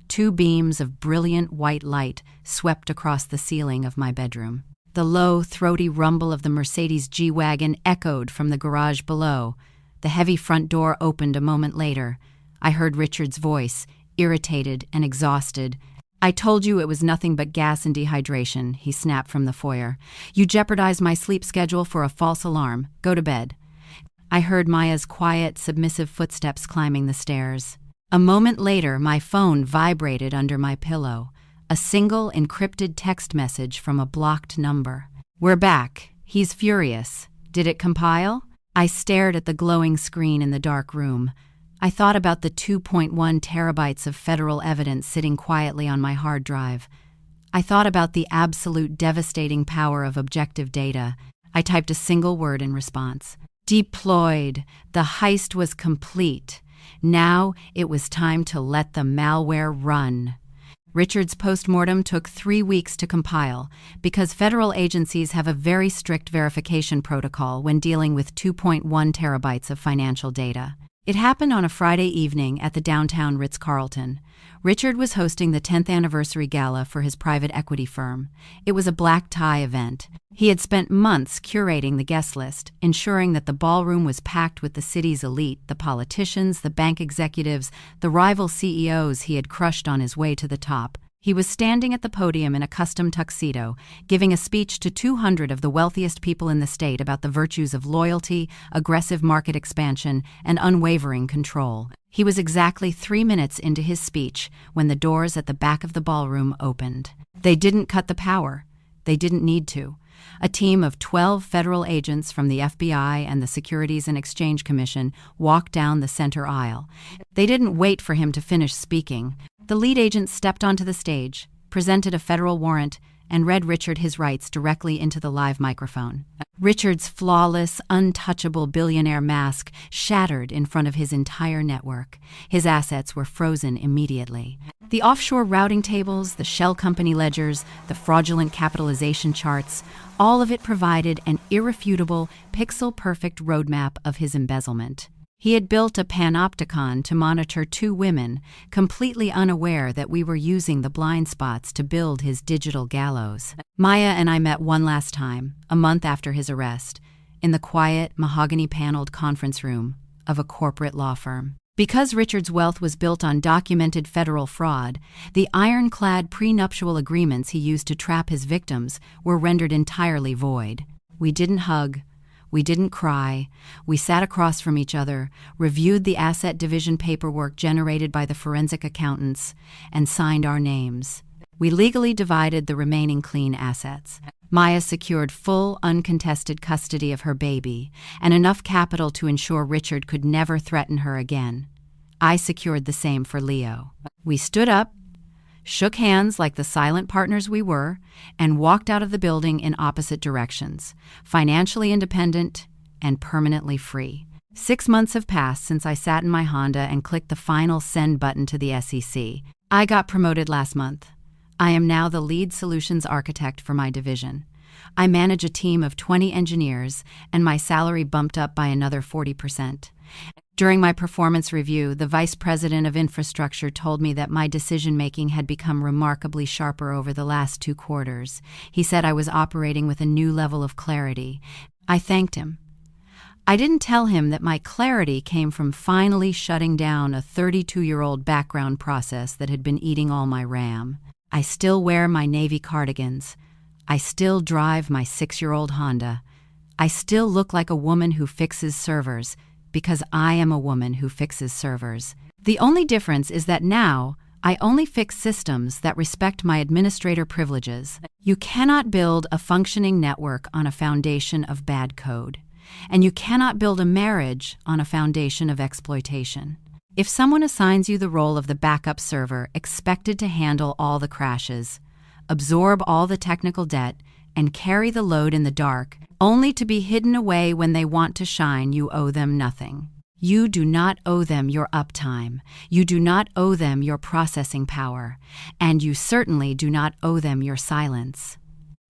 two beams of brilliant white light swept across the ceiling of my bedroom. The low, throaty rumble of the Mercedes G-Wagon echoed from the garage below. The heavy front door opened a moment later. I heard Richard's voice, irritated and exhausted. "I told you it was nothing but gas and dehydration," he snapped from the foyer. "You jeopardized my sleep schedule for a false alarm. Go to bed." I heard Maya's quiet, submissive footsteps climbing the stairs. A moment later, my phone vibrated under my pillow. A single encrypted text message from a blocked number. "We're back. He's furious. Did it compile?" I stared at the glowing screen in the dark room. I thought about the 2.1 terabytes of federal evidence sitting quietly on my hard drive. I thought about the absolute devastating power of objective data. I typed a single word in response. Deployed. The heist was complete. Now it was time to let the malware run. Richard's postmortem took 3 weeks to compile because federal agencies have a very strict verification protocol when dealing with 2.1 terabytes of financial data. It happened on a Friday evening at the downtown Ritz-Carlton. Richard was hosting the 10th Anniversary Gala for his private equity firm. It was a black tie event. He had spent months curating the guest list, ensuring that the ballroom was packed with the city's elite, the politicians, the bank executives, the rival CEOs he had crushed on his way to the top. He was standing at the podium in a custom tuxedo, giving a speech to 200 of the wealthiest people in the state about the virtues of loyalty, aggressive market expansion, and unwavering control. He was exactly 3 minutes into his speech when the doors at the back of the ballroom opened. They didn't cut the power. They didn't need to. A team of 12 federal agents from the FBI and the Securities and Exchange Commission walked down the center aisle. They didn't wait for him to finish speaking. The lead agent stepped onto the stage, presented a federal warrant, and read Richard his rights directly into the live microphone. Richard's flawless, untouchable billionaire mask shattered in front of his entire network. His assets were frozen immediately. The offshore routing tables, the shell company ledgers, the fraudulent capitalization charts, all of it provided an irrefutable, pixel-perfect roadmap of his embezzlement. He had built a panopticon to monitor 2 women, completely unaware that we were using the blind spots to build his digital gallows. Maya and I met one last time, a month after his arrest, in the quiet, mahogany-paneled conference room of a corporate law firm. Because Richard's wealth was built on documented federal fraud, the ironclad prenuptial agreements he used to trap his victims were rendered entirely void. We didn't hug. We didn't cry. We sat across from each other, reviewed the asset division paperwork generated by the forensic accountants, and signed our names. We legally divided the remaining clean assets. Maya secured full, uncontested custody of her baby and enough capital to ensure Richard could never threaten her again. I secured the same for Leo. We stood up, shook hands like the silent partners we were, and walked out of the building in opposite directions, financially independent and permanently free. 6 months have passed since I sat in my Honda and clicked the final send button to the SEC. I got promoted last month. I am now the lead solutions architect for my division. I manage a team of 20 engineers, and my salary bumped up by another 40%. During my performance review, the vice president of infrastructure told me that my decision-making had become remarkably sharper over the last 2 quarters. He said I was operating with a new level of clarity. I thanked him. I didn't tell him that my clarity came from finally shutting down a 32-year-old background process that had been eating all my RAM. I still wear my navy cardigans. I still drive my 6-year-old Honda. I still look like a woman who fixes servers, because I am a woman who fixes servers. The only difference is that now, I only fix systems that respect my administrator privileges. You cannot build a functioning network on a foundation of bad code, and you cannot build a marriage on a foundation of exploitation. If someone assigns you the role of the backup server expected to handle all the crashes, absorb all the technical debt, and carry the load in the dark, only to be hidden away when they want to shine, you owe them nothing. You do not owe them your uptime. You do not owe them your processing power. And you certainly do not owe them your silence.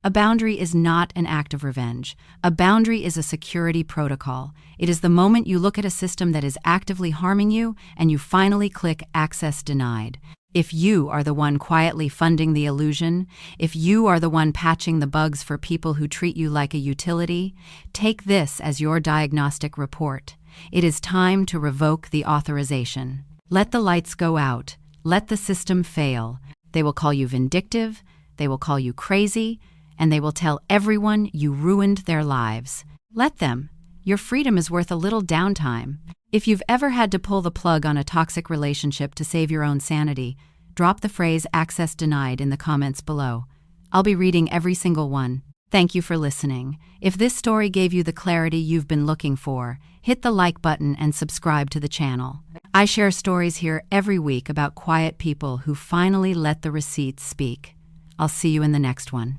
A boundary is not an act of revenge. A boundary is a security protocol. It is the moment you look at a system that is actively harming you and you finally click Access Denied. If you are the one quietly funding the illusion, if you are the one patching the bugs for people who treat you like a utility, take this as your diagnostic report. It is time to revoke the authorization. Let the lights go out. Let the system fail. They will call you vindictive, they will call you crazy, and they will tell everyone you ruined their lives. Let them. Your freedom is worth a little downtime. If you've ever had to pull the plug on a toxic relationship to save your own sanity, drop the phrase "access denied" in the comments below. I'll be reading every single one. Thank you for listening. If this story gave you the clarity you've been looking for, hit the like button and subscribe to the channel. I share stories here every week about quiet people who finally let the receipts speak. I'll see you in the next one.